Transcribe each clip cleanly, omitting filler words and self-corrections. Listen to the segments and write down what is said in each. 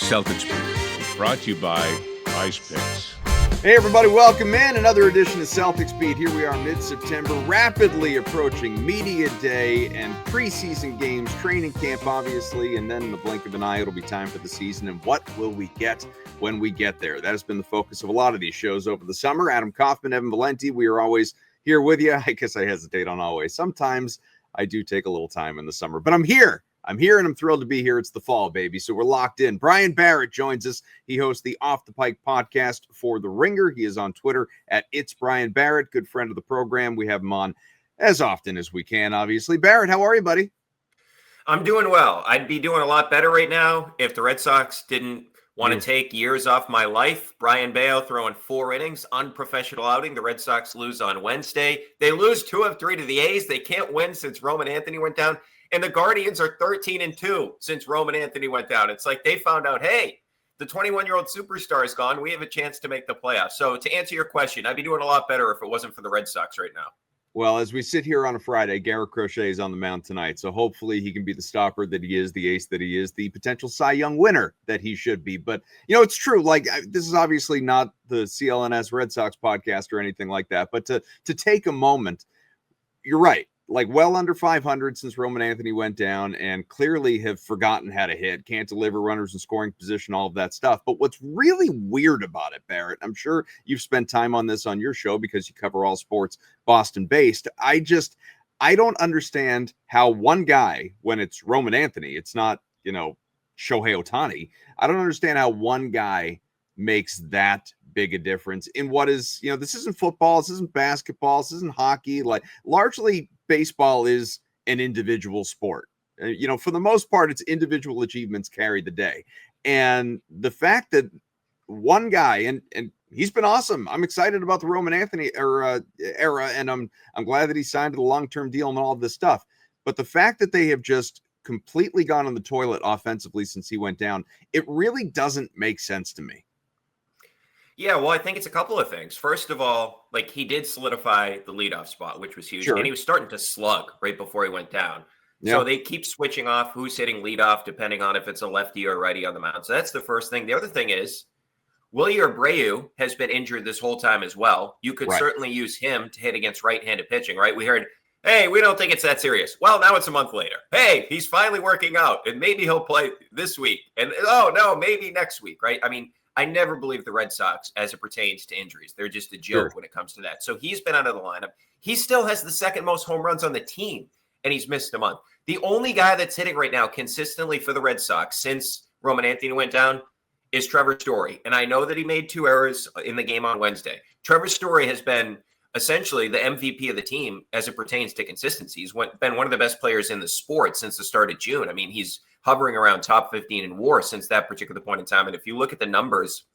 Celtics Beat is brought to you by PrizePicks. Hey everybody, welcome in another edition of Celtics Beat. Here we are mid-September, rapidly approaching Media Day and preseason games, training camp obviously, and then in the blink of an eye it'll be time for the season. And what will we get when we get there? That has been the focus of a lot of these shows over the summer. Adam Kaufman, Evan Valenti, we are always here with you. I guess I hesitate on always. Sometimes I do take a little time in the summer, but I'm here and I'm thrilled to be here. It's the fall, baby. So we're locked in. Brian Barrett joins us. He hosts the Off the Pike podcast for The Ringer. He is on Twitter at It's Brian Barrett, good friend of the program. We have him on as often as we can, obviously. Barrett, how are you, buddy? I'm doing well. I'd be doing a lot better right now if the Red Sox didn't want to take years off my life. Brian Bayo throwing 4 innings, unprofessional outing. The Red Sox lose on Wednesday. They lose 2 of 3 to the A's. They can't win since Roman Anthony went down. And the Guardians are 13-2 since Roman Anthony went down. It's like they found out, hey, the 21-year-old superstar is gone. We have a chance to make the playoffs. So to answer your question, I'd be doing a lot better if it wasn't for the Red Sox right now. Well, as we sit here on a Friday, Garrett Crochet is on the mound tonight. So hopefully he can be the stopper that he is, the ace that he is, the potential Cy Young winner that he should be. But, you know, it's true. Like, this is obviously not the CLNS Red Sox podcast or anything like that. But to take a moment, you're right. Like well under 500 since Roman Anthony went down and clearly have forgotten how to hit, can't deliver runners in scoring position, all of that stuff. But what's really weird about it, Barrett, I'm sure you've spent time on this on your show because you cover all sports Boston based. I don't understand how one guy, when it's Roman Anthony, it's not, Shohei Ohtani. I don't understand how one guy makes that big a difference in what is, this isn't football, this isn't basketball, this isn't hockey. Like largely baseball is an individual sport. For the most part, it's individual achievements carry the day. And the fact that one guy, and he's been awesome. I'm excited about the Roman Anthony era, and I'm glad that he signed a long-term deal and all of this stuff. But the fact that they have just completely gone on the toilet offensively since he went down, it really doesn't make sense to me. Yeah, well, I think it's a couple of things. First of all, like he did solidify the leadoff spot, which was huge. Sure. And he was starting to slug right before he went down. Yeah. So they keep switching off who's hitting leadoff, depending on if it's a lefty or a righty on the mound. So that's the first thing. The other thing is Willie Abreu has been injured this whole time as well. You could certainly use him to hit against right-handed pitching, right? We heard, hey, we don't think it's that serious. Well, now it's a month later. Hey, he's finally working out, and maybe he'll play this week. And, oh, no, maybe next week, right? I mean, I never believe the Red Sox as it pertains to injuries. They're just a joke when it comes to that. So he's been out of the lineup. He still has the second most home runs on the team, and he's missed a month. The only guy that's hitting right now consistently for the Red Sox since Roman Anthony went down is Trevor Story. And I know that he made 2 errors in the game on Wednesday. Trevor Story has been essentially the MVP of the team as it pertains to consistency. He's been one of the best players in the sport since the start of June. I mean, he's hovering around top 15 in WAR since that particular point in time. And if you look at the numbers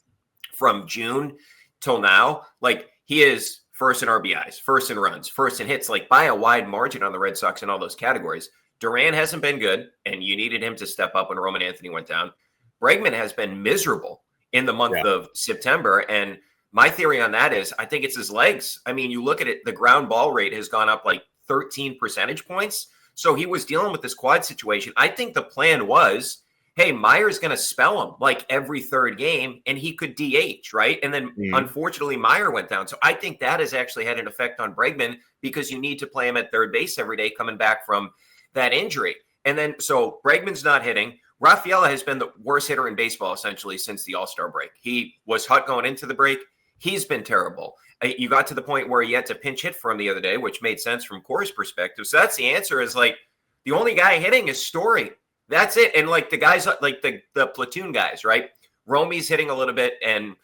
from June till now, like he is first in RBIs, first in runs, first in hits, like by a wide margin on the Red Sox in all those categories. Duran hasn't been good, and you needed him to step up when Roman Anthony went down. Bregman has been miserable in the month of September. And my theory on that is I think it's his legs. I mean, you look at it, the ground ball rate has gone up like 13 percentage points. So he was dealing with this quad situation. I think the plan was, hey, Meyer's going to spell him like every third game and he could DH, right? And then unfortunately Meyer went down. So I think that has actually had an effect on Bregman because you need to play him at third base every day coming back from that injury. And then so Bregman's not hitting. Rafaela has been the worst hitter in baseball essentially since the All-Star break. He was hot going into the break. He's been terrible. You got to the point where you had to pinch hit for him the other day, which made sense from Corey's perspective. So that's the answer is like the only guy hitting is Story. That's it. And like the guys, like the platoon guys, right? Romy's hitting a little bit and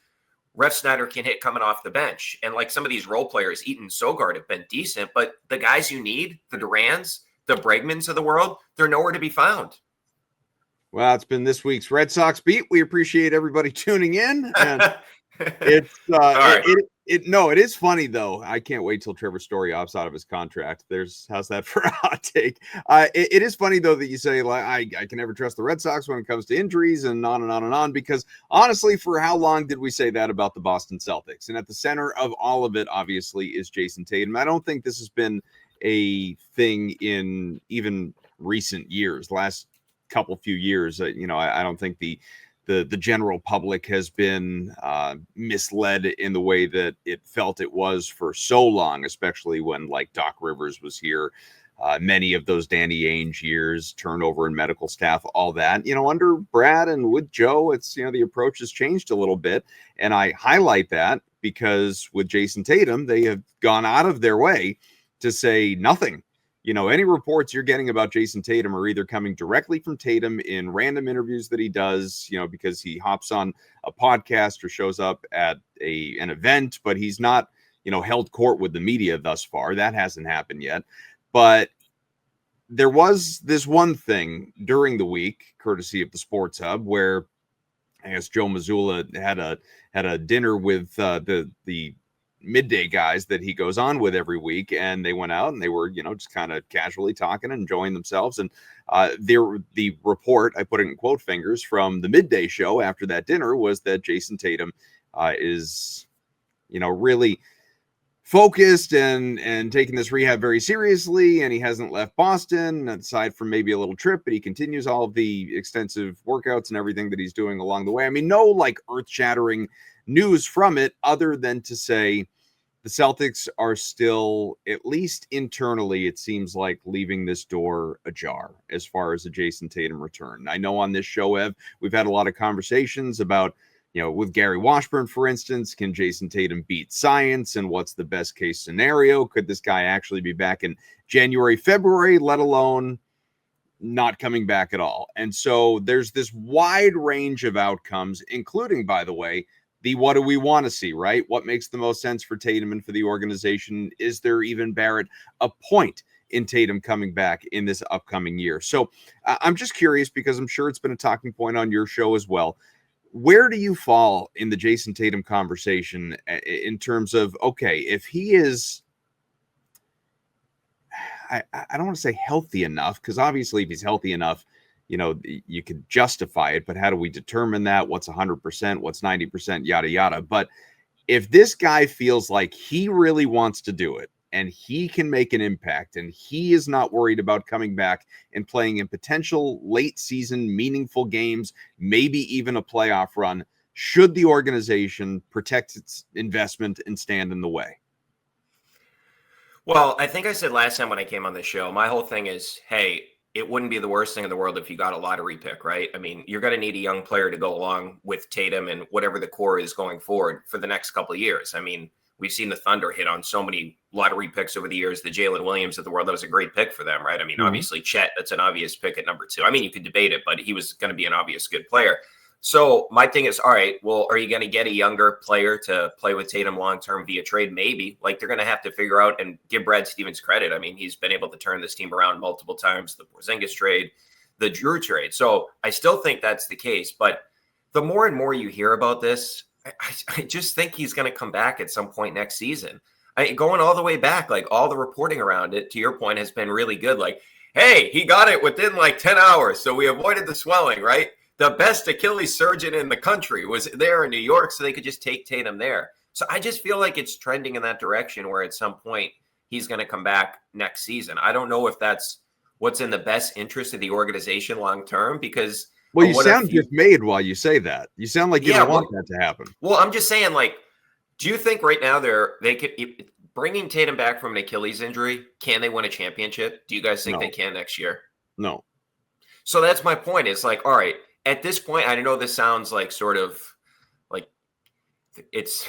Ref Snyder can hit coming off the bench. And like some of these role players, Eaton Sogard have been decent, but the guys you need, the Durans, the Bregmans of the world, they're nowhere to be found. Well, it's been this week's Red Sox Beat. We appreciate everybody tuning in. And it's it is funny though. I can't wait till Trevor Story opts out of his contract. How's that for a hot take? It is funny though that you say like I can never trust the Red Sox when it comes to injuries and on and on and on, because honestly, for how long did we say that about the Boston Celtics? And at the center of all of it, obviously, is Jayson Tatum. I don't think this has been a thing in even recent years, last few years. I don't think the the general public has been misled in the way that it felt it was for so long, especially when like Doc Rivers was here. Many of those Danny Ainge years, turnover in medical staff, all that, under Brad and with Joe, it's, the approach has changed a little bit. And I highlight that because with Jayson Tatum, they have gone out of their way to say nothing. Any reports you're getting about Jayson Tatum are either coming directly from Tatum in random interviews that he does, because he hops on a podcast or shows up at an event, but he's not, held court with the media thus far. That hasn't happened yet. But there was this one thing during the week, courtesy of the Sports Hub, where I guess Joe Mazzulla had a dinner with the midday guys that he goes on with every week, and they went out and they were just kind of casually talking and enjoying themselves. And the report, I put it in quote fingers, from the midday show after that dinner was that Jayson Tatum is really focused and taking this rehab very seriously, and he hasn't left Boston aside from maybe a little trip, but he continues all of the extensive workouts and everything that he's doing along the way. I mean, no like earth-shattering news from it other than to say the Celtics are still, at least internally, it seems like, leaving this door ajar as far as a Jayson Tatum return. I know on this show, Ev, we've had a lot of conversations about, with Gary Washburn, for instance, can Jayson Tatum beat science, and what's the best case scenario? Could this guy actually be back in January, February, let alone not coming back at all? And so there's this wide range of outcomes, including, by the way, the what do we want to see, right? What makes the most sense for Tatum and for the organization? Is there even, Barrett, a point in Tatum coming back in this upcoming year? So I'm just curious, because I'm sure it's been a talking point on your show as well. Where do you fall in the Jayson Tatum conversation in terms of, okay, if he is, I don't want to say healthy enough, because obviously if he's healthy enough, you could justify it, but how do we determine that? What's 100%? What's 90%? Yada, yada. But if this guy feels like he really wants to do it, and he can make an impact, and he is not worried about coming back and playing in potential late season meaningful games, maybe even a playoff run, should the organization protect its investment and stand in the way? Well, I think I said last time when I came on the show, my whole thing is, hey, it wouldn't be the worst thing in the world if you got a lottery pick, right? I mean, you're going to need a young player to go along with Tatum and whatever the core is going forward for the next couple of years. I mean, we've seen the Thunder hit on so many lottery picks over the years. The Jalen Williams of the world, that was a great pick for them, right? I mean, obviously Chet, that's an obvious pick at number 2. I mean, you could debate it, but he was going to be an obvious good player. So my thing is, all right, well, are you going to get a younger player to play with Tatum long-term via trade? Maybe. Like, they're going to have to figure out and give Brad Stevens credit. I mean, he's been able to turn this team around multiple times, the Porzingis trade, the Drew trade. So I still think that's the case. But the more and more you hear about this, I just think he's going to come back at some point next season. Going all the way back, like all the reporting around it, to your point, has been really good. Like, hey, he got it within like 10 hours. So we avoided the swelling, right? The best Achilles surgeon in the country was there in New York, so they could just take Tatum there. So I just feel like it's trending in that direction where at some point he's going to come back next season. I don't know if that's what's in the best interest of the organization long term, because well, you sound dismayed while you say that. You sound like you don't want that to happen. Well, I'm just saying, like, do you think right now they could, bringing Tatum back from an Achilles injury, can they win a championship? Do you guys think they can next year? No. So that's my point. It's like, all right, at this point, I know this sounds like sort of like it's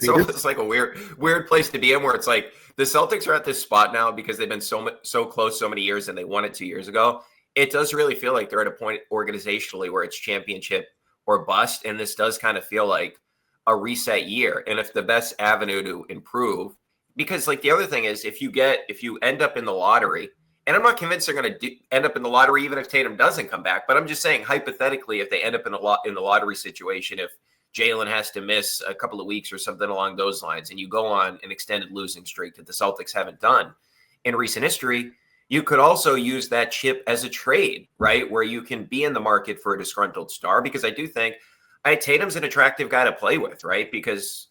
almost like a weird place to be in, where it's like the Celtics are at this spot now because they've been so close so many years, and they won it 2 years ago. It does really feel like they're at a point organizationally where it's championship or bust. And this does kind of feel like a reset year. And if the best avenue to improve, because like the other thing is, if you end up in the lottery, and I'm not convinced they're going to end up in the lottery even if Tatum doesn't come back, but I'm just saying hypothetically, if they end up in the lottery situation, if Jalen has to miss a couple of weeks or something along those lines, and you go on an extended losing streak that the Celtics haven't done in recent history, you could also use that chip as a trade, right? Where you can be in the market for a disgruntled star, because I do think Tatum's an attractive guy to play with, right? Because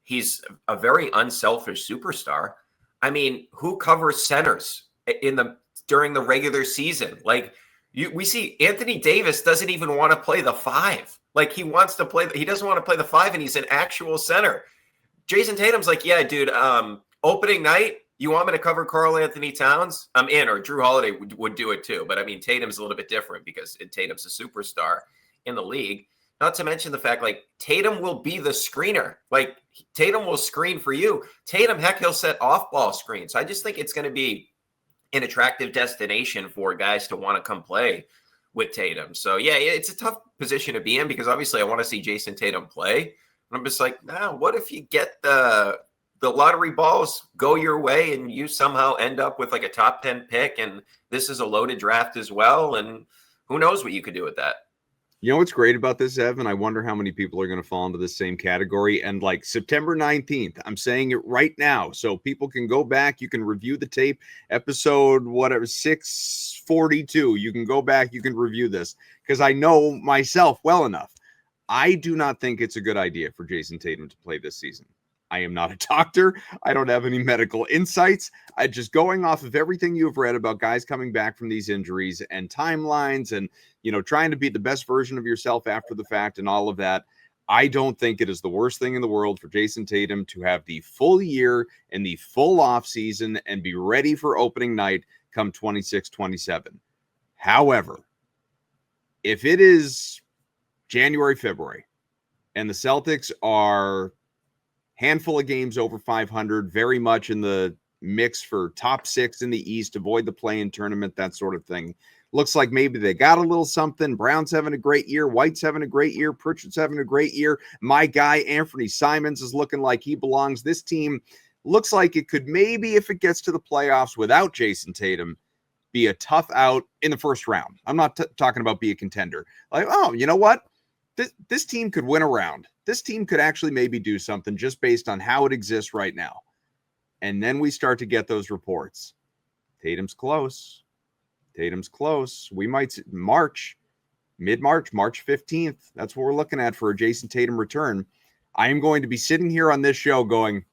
he's a very unselfish superstar. I mean, who covers centers during the regular season? Like, We see Anthony Davis doesn't even want to play the 5. Like he wants to play. He doesn't want to play the 5, and he's an actual center. Jayson Tatum's like, yeah, dude. Opening night, you want me to cover Karl Anthony Towns? I'm in. Or Drew Holiday would do it too. But I mean, Tatum's a little bit different because Tatum's a superstar in the league. Not to mention the fact, like, Tatum will be the screener. Like, Tatum will screen for you. Tatum, heck, he'll set off-ball screens. So I just think it's going to be an attractive destination for guys to want to come play with Tatum. So, yeah, it's a tough position to be in because obviously I want to see Jayson Tatum play. And I'm just like, nah, what if you get the lottery balls go your way and you somehow end up with like a top 10 pick and this is a loaded draft as well? And who knows what you could do with that? You know what's great about this, Evan? I wonder how many people are going to fall into the same category. And like September 19th, I'm saying it right now, so people can go back. You can review the tape, episode 642. You can go back. You can review this because I know myself well enough. I do not think it's a good idea for Jayson Tatum to play this season. I am not a doctor. I don't have any medical insights. I just going off of everything you've read about guys coming back from these injuries and timelines and, trying to be the best version of yourself after the fact and all of that. I don't think it is the worst thing in the world for Jayson Tatum to have the full year and the full off season and be ready for opening night come 26-27. However, if it is January, February, and the Celtics are handful of games over 500, very much in the mix for top 6 in the East, avoid the play-in tournament, that sort of thing. Looks like maybe they got a little something. Brown's having a great year. White's having a great year. Pritchard's having a great year. My guy, Anthony Simons, is looking like he belongs. This team looks like it could maybe, if it gets to the playoffs without Jayson Tatum, be a tough out in the first round. I'm not talking about be a contender. Like, oh, you know what? This team could win a round. This team could actually maybe do something just based on how it exists right now. And then we start to get those reports. Tatum's close. We might mid-March, March 15th. That's what we're looking at for a Jayson Tatum return. I am going to be sitting here on this show going,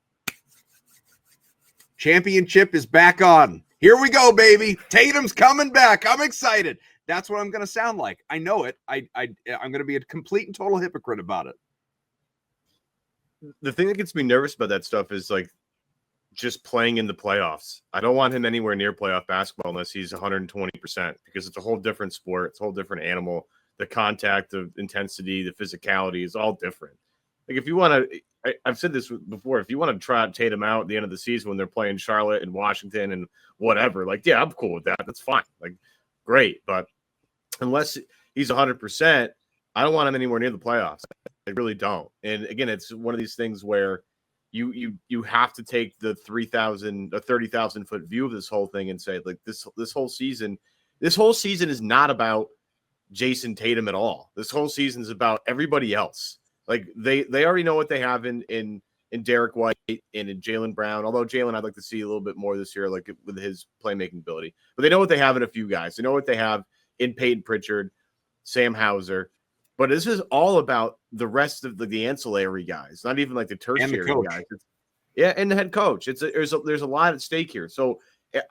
championship is back on. Here we go, baby. Tatum's coming back. I'm excited. That's what I'm going to sound like. I know it. I'm going to be a complete and total hypocrite about it. The thing that gets me nervous about that stuff is like just playing in the playoffs. I don't want him anywhere near playoff basketball unless he's 120% because it's a whole different sport. It's a whole different animal. The contact, the intensity, the physicality is all different. Like if you want to, I've said this before, if you want to try Tatum out at the end of the season when they're playing Charlotte and Washington and whatever, like, yeah, I'm cool with that. That's fine. Like, great. But unless he's 100%, I don't want him anywhere near the playoffs. I really don't. And again, it's one of these things where you have to take the 30,000 foot view of this whole thing and say, like, this whole season is not about Jayson Tatum at all. This whole season is about everybody else. Like they already know what they have in Derek White and in Jaylen Brown. Although Jaylen, I'd like to see a little bit more this year, like with his playmaking ability. But they know what they have in a few guys. They know what they have in Peyton Pritchard, Sam Hauser. But this is all about the rest of the ancillary guys, not even like the tertiary guys. And the head coach. There's a lot at stake here. So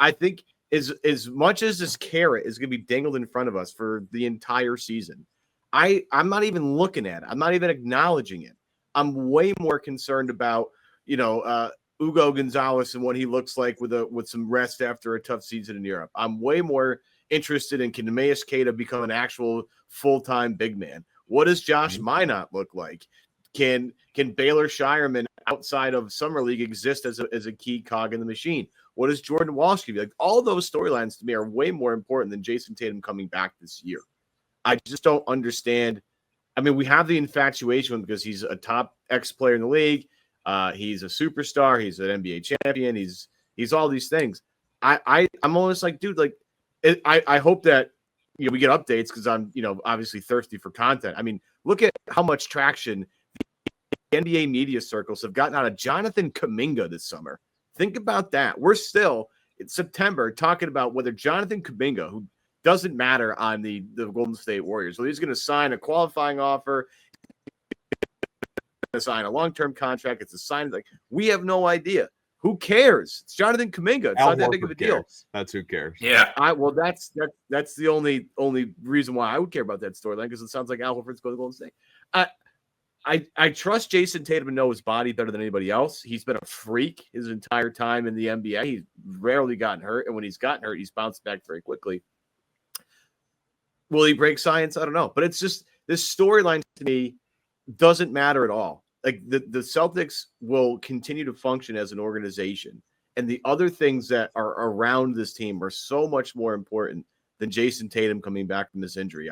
I think as much as this carrot is going to be dangled in front of us for the entire season, I'm not even looking at it. I'm not even acknowledging it. I'm way more concerned about Ugo Gonzalez and what he looks like with some rest after a tough season in Europe. I'm way more interested in can Neemias Queta become an actual full-time big man. What does Josh Minot look like? Can Baylor Shireman outside of Summer League exist as a key cog in the machine? What does Jordan Walsh give you? Like all those storylines to me are way more important than Jayson Tatum coming back this year. I just don't understand. I mean, we have the infatuation because he's a top X player in the league. He's a superstar. He's an NBA champion. He's all these things. I'm almost like, dude, like I hope that we get updates because I'm obviously thirsty for content. I mean, look at how much traction the NBA media circles have gotten out of Jonathan Kuminga this summer. Think about that. We're still in September talking about whether Jonathan Kuminga, who doesn't matter on the Golden State Warriors, so he's going to sign a qualifying offer, sign a long-term contract. It's a sign. Like we have no idea. Who cares? It's Jonathan Kuminga. It's not that big of a deal. That's who cares. Yeah. That's the only reason why I would care about that storyline, because it sounds like Al Horford's going to Golden State. I trust Jayson Tatum to know his body better than anybody else. He's been a freak his entire time in the NBA. He's rarely gotten hurt, and when he's gotten hurt, he's bounced back very quickly. Will he break science? I don't know. But it's just this storyline to me doesn't matter at all. Like the Celtics will continue to function as an organization, and the other things that are around this team are so much more important than Jayson Tatum coming back from this injury.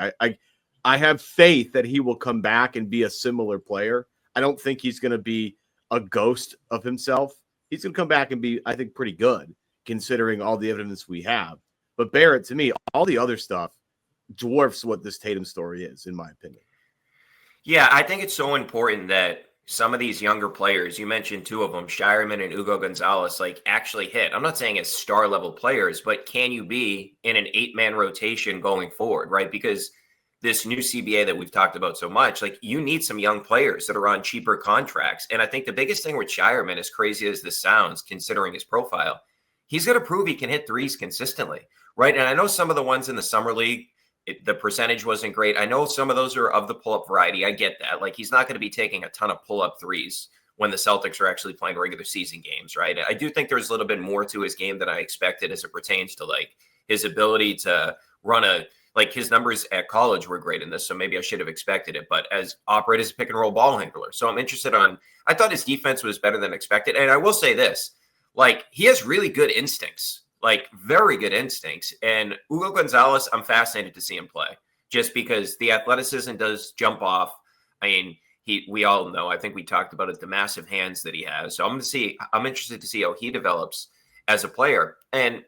I have faith that he will come back and be a similar player. I don't think he's going to be a ghost of himself. He's going to come back and be, I think, pretty good considering all the evidence we have. But Barrett, to me, all the other stuff dwarfs what this Tatum story is, in my opinion. Yeah, I think it's so important that some of these younger players, you mentioned two of them, Shireman and Hugo Gonzalez, like actually hit. I'm not saying as star level players, but can you be in an 8-man rotation going forward, right? Because this new CBA that we've talked about so much, like you need some young players that are on cheaper contracts. And I think the biggest thing with Shireman, as crazy as this sounds, considering his profile, he's going to prove he can hit threes consistently, right? And I know some of the ones in the summer league, the percentage wasn't great. I know some of those are of the pull-up variety. I get that. Like he's not going to be taking a ton of pull-up threes when the Celtics are actually playing regular season games, right? I do think there's a little bit more to his game than I expected as it pertains to like his ability to run like his numbers at college were great in this, so maybe I should have expected it, but as operate as a pick and roll ball handler. So I'm interested I thought his defense was better than expected. And I will say this, like he has really good instincts, like very good instincts. And Hugo Gonzalez, I'm fascinated to see him play just because the athleticism does jump off. I mean, we all know, I think we talked about it, the massive hands that he has. So I'm interested to see how he develops as a player. And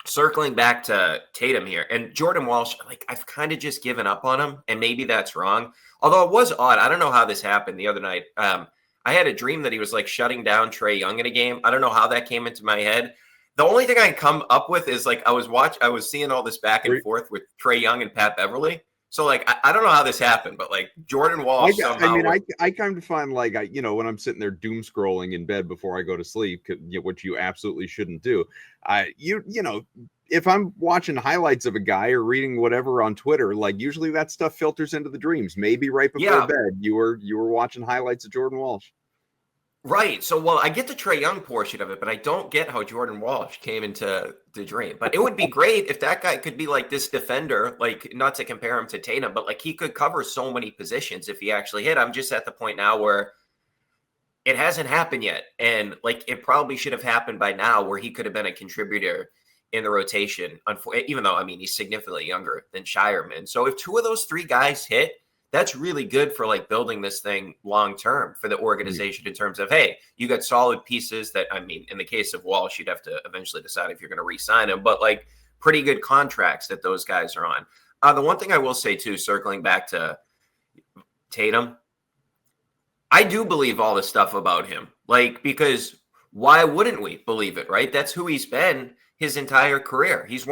circling back to Tatum here and Jordan Walsh, like I've kind of just given up on him, and maybe that's wrong. Although it was odd. I don't know how this happened the other night. I had a dream that he was like shutting down Trae Young in a game. I don't know how that came into my head. The only thing I can come up with is like I was seeing all this back and forth with Trae Young and Pat Beverly. So like I don't know how this happened, but like Jordan Walsh I kind of find like when I'm sitting there doom scrolling in bed before I go to sleep, which you absolutely shouldn't do. If I'm watching highlights of a guy or reading whatever on Twitter, like usually that stuff filters into the dreams. Maybe right before bed you were watching highlights of Jordan Walsh. Right. So, well, I get the Trae Young portion of it, but I don't get how Jordan Walsh came into the dream. But it would be great if that guy could be like this defender, like not to compare him to Tatum, but like he could cover so many positions if he actually hit. I'm just at the point now where it hasn't happened yet. And like it probably should have happened by now where he could have been a contributor in the rotation, even though, I mean, he's significantly younger than Shireman. So if two of those three guys hit, that's really good for like building this thing long term for the organization in terms of, hey, you got solid pieces that, I mean, in the case of Walsh, you'd have to eventually decide if you're going to re-sign him, but like pretty good contracts that those guys are on. The one thing I will say too, circling back to Tatum, I do believe all this stuff about him, like, because why wouldn't we believe it, right? That's who he's been his entire career. He's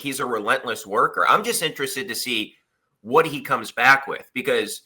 he's a relentless worker. I'm just interested to see what he comes back with, because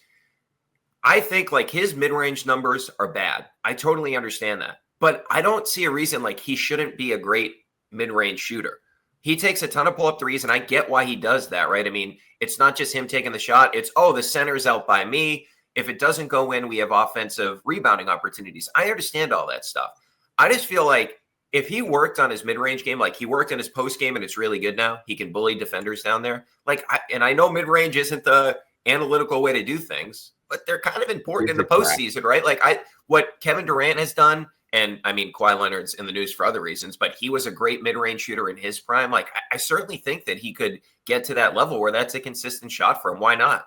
I think like his mid-range numbers are bad. I totally understand that, but I don't see a reason like he shouldn't be a great mid-range shooter. He takes a ton of pull-up threes, and I get why he does that, right? I mean, it's not just him taking the shot. It's, the center's out by me. If it doesn't go in, we have offensive rebounding opportunities. I understand all that stuff. I just feel like if he worked on his mid-range game, like he worked in his post game and it's really good now, he can bully defenders down there. I know mid-range isn't the analytical way to do things, but they're kind of important in the postseason, right? Like what Kevin Durant has done, and I mean, Kawhi Leonard's in the news for other reasons, but he was a great mid-range shooter in his prime. Like I certainly think that he could get to that level where that's a consistent shot for him. Why not?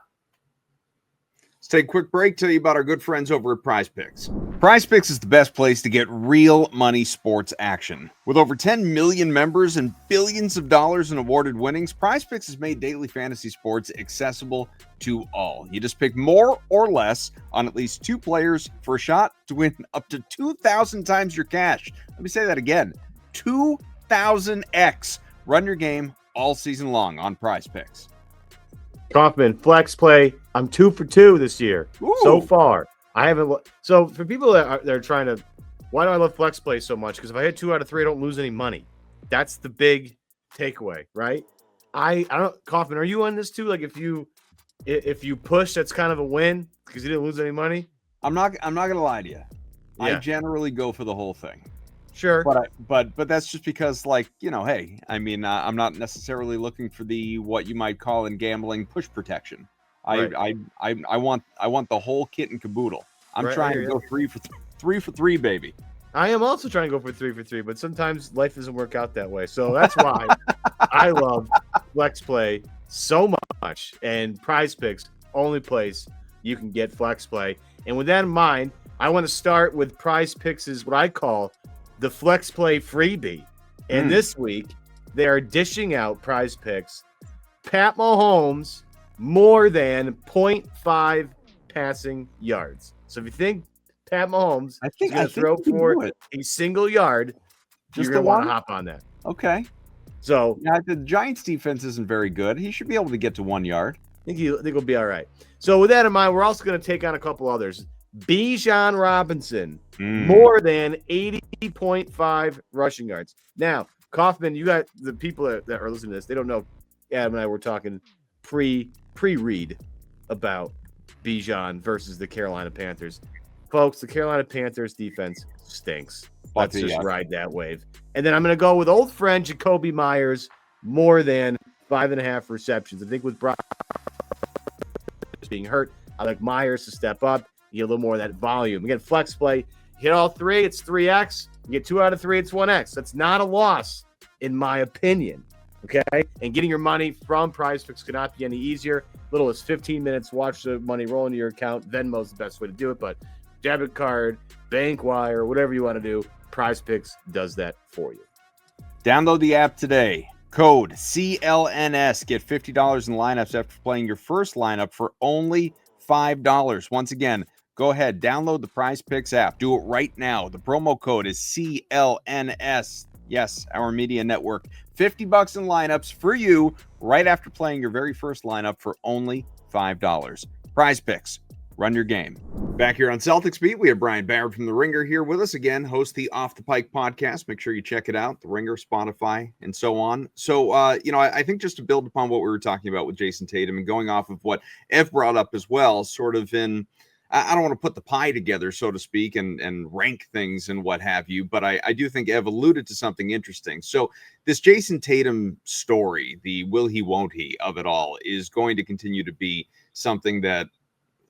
Let's take a quick break, tell you about our good friends over at PrizePicks. PrizePicks is the best place to get real money sports action. With over 10 million members and billions of dollars in awarded winnings, PrizePicks has made daily fantasy sports accessible to all. You just pick more or less on at least two players for a shot to win up to 2,000 times your cash. Let me say that again, 2,000x. Run your game all season long on PrizePicks. Kaufman, flex play. I'm 2 for 2 this year. Ooh. So far. I haven't. So for people that are trying to Why do I love flex play so much? Because if I hit 2 out of 3, I don't lose any money. That's the big takeaway, right? I don't. Kaufman, are you on this too? Like if you push, that's kind of a win because you didn't lose any money. I'm not gonna lie to you. Yeah. I generally go for the whole thing. Sure. But that's just because, like, hey, I mean, I'm not necessarily looking for the what you might call in gambling push protection. Right. I want the whole kit and caboodle. I'm trying to go 3 for 3, baby. I am also trying to go for 3 for 3, but sometimes life doesn't work out that way. So that's why I love flex play so much. And PrizePicks, only place you can get flex play. And with that in mind, I want to start with PrizePicks' what I call the flex play freebie. And this week, they are dishing out PrizePicks Pat Mahomes more than 0.5 passing yards. So if you think Pat Mahomes is going to throw for a single yard, you're going to want to hop on that. Okay. So the Giants defense isn't very good. He should be able to get to 1 yard. I think he'll be all right. So with that in mind, we're also going to take on a couple others. Bijan Robinson, more than 80.5 rushing yards. Now, Kaufman, you got the people that are listening to this. They don't know. Adam and I were talking pre-read about Bijan versus the Carolina Panthers. Folks, the Carolina Panthers defense stinks. Let's just ride that wave. And then I'm going to go with old friend Jacoby Myers, more than 5.5 receptions. I think with Brock being hurt, I like Myers to step up. You get a little more of that volume. Again, flex play. Hit all 3, it's 3x. You get 2 out of 3, it's 1x. That's not a loss, in my opinion. Okay? And getting your money from PrizePicks cannot be any easier. Little as 15 minutes, watch the money roll into your account. Venmo's the best way to do it, but debit card, bank wire, whatever you want to do, PrizePicks does that for you. Download the app today. Code CLNS. Get $50 in lineups after playing your first lineup for only $5. Once again, go ahead, download the PrizePicks app. Do it right now. The promo code is CLNS. Yes, our media network. $50 in lineups for you right after playing your very first lineup for only $5. PrizePicks. Run your game. Back here on Celtics Beat, we have Brian Barrett from The Ringer here with us again, host the Off the Pike podcast. Make sure you check it out, The Ringer, Spotify, and so on. So, I think just to build upon what we were talking about with Jayson Tatum and going off of what Ev brought up as well, sort of in, I don't want to put the pie together, so to speak, and rank things and what have you, but I do think Ev alluded to something interesting. So this Jayson Tatum story, the will he, won't he of it all, is going to continue to be something that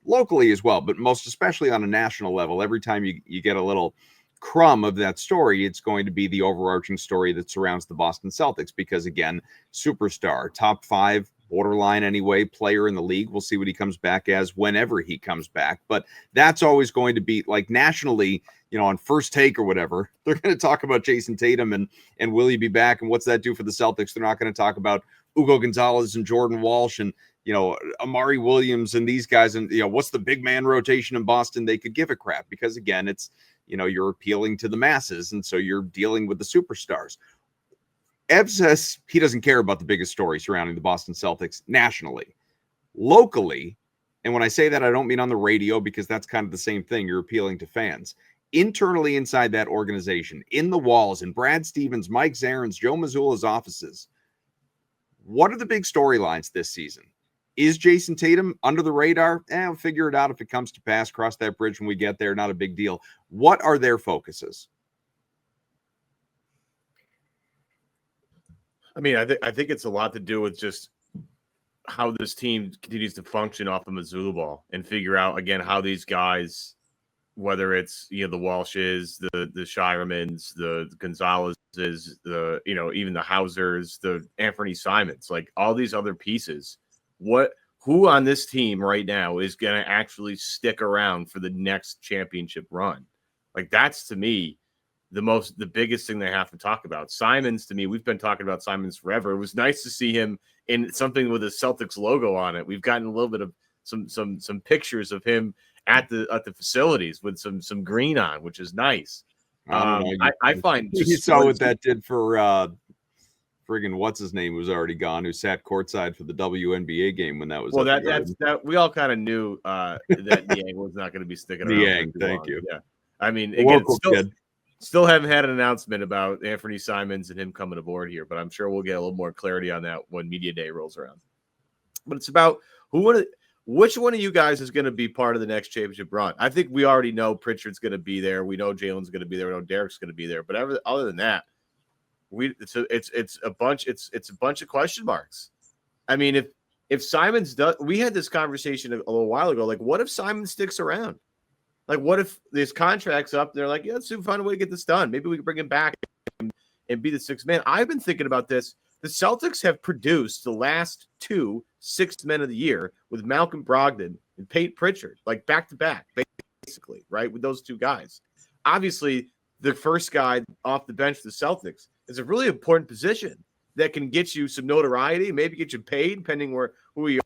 locally as well, but most especially on a national level, every time you get a little crumb of that story, it's going to be the overarching story that surrounds the Boston Celtics because, again, superstar, top 5, borderline anyway, player in the league. We'll see what he comes back as whenever he comes back, but that's always going to be, like, nationally, on First Take or whatever, they're going to talk about Jayson Tatum and will he be back and what's that do for the Celtics. They're not going to talk about Ugo Gonzalez and Jordan Walsh and Amari Williams and these guys, and what's the big man rotation in Boston. They could give a crap because, again, it's you're appealing to the masses, and so you're dealing with the superstars. Ev says he doesn't care about the biggest story surrounding the Boston Celtics nationally. Locally, and when I say that, I don't mean on the radio because that's kind of the same thing. You're appealing to fans. Internally inside that organization, in the walls, in Brad Stevens, Mike Zarin's, Joe Mazzulla's offices, what are the big storylines this season? Is Jayson Tatum under the radar? We'll figure it out if it comes to pass. Cross that bridge when we get there. Not a big deal. What are their focuses? I mean, I think it's a lot to do with just how this team continues to function off the Mazzulla ball and figure out, again, how these guys, whether it's, the Walshes, the Shiremans, the Gonzalez's, even the Hausers, the Anthony Simons, like all these other pieces, who on this team right now is going to actually stick around for the next championship run? Like, that's, to me, the biggest thing they have to talk about. Simons, to me, we've been talking about Simons forever. It was nice to see him in something with a Celtics logo on it. We've gotten a little bit of some pictures of him at the facilities with some green on, which is nice. I find you saw what that did for friggin' what's his name who's already gone, who sat courtside for the WNBA game when that was. Well, that we all kind of knew that Niang was not going to be sticking around. Niang, thank you. Yeah, I mean, again, Still haven't had an announcement about Anthony Simons and him coming aboard here, but I'm sure we'll get a little more clarity on that when media day rolls around. But it's about which one of you guys is going to be part of the next championship run. I think we already know Pritchard's going to be there. We know Jalen's going to be there. We know Derek's going to be there. But other than that, it's a bunch of question marks. I mean, if Simons does, we had this conversation a little while ago. Like, what if Simons sticks around? Like, what if this contract's up? They're like, yeah, let's find a way to get this done. Maybe we can bring him back and be the sixth man. I've been thinking about this. The Celtics have produced the last 2 sixth men of the year with Malcolm Brogdon and Peyton Pritchard, like back to back, basically, right? With those two guys. Obviously, the first guy off the bench for the Celtics is a really important position that can get you some notoriety, maybe get you paid, depending who you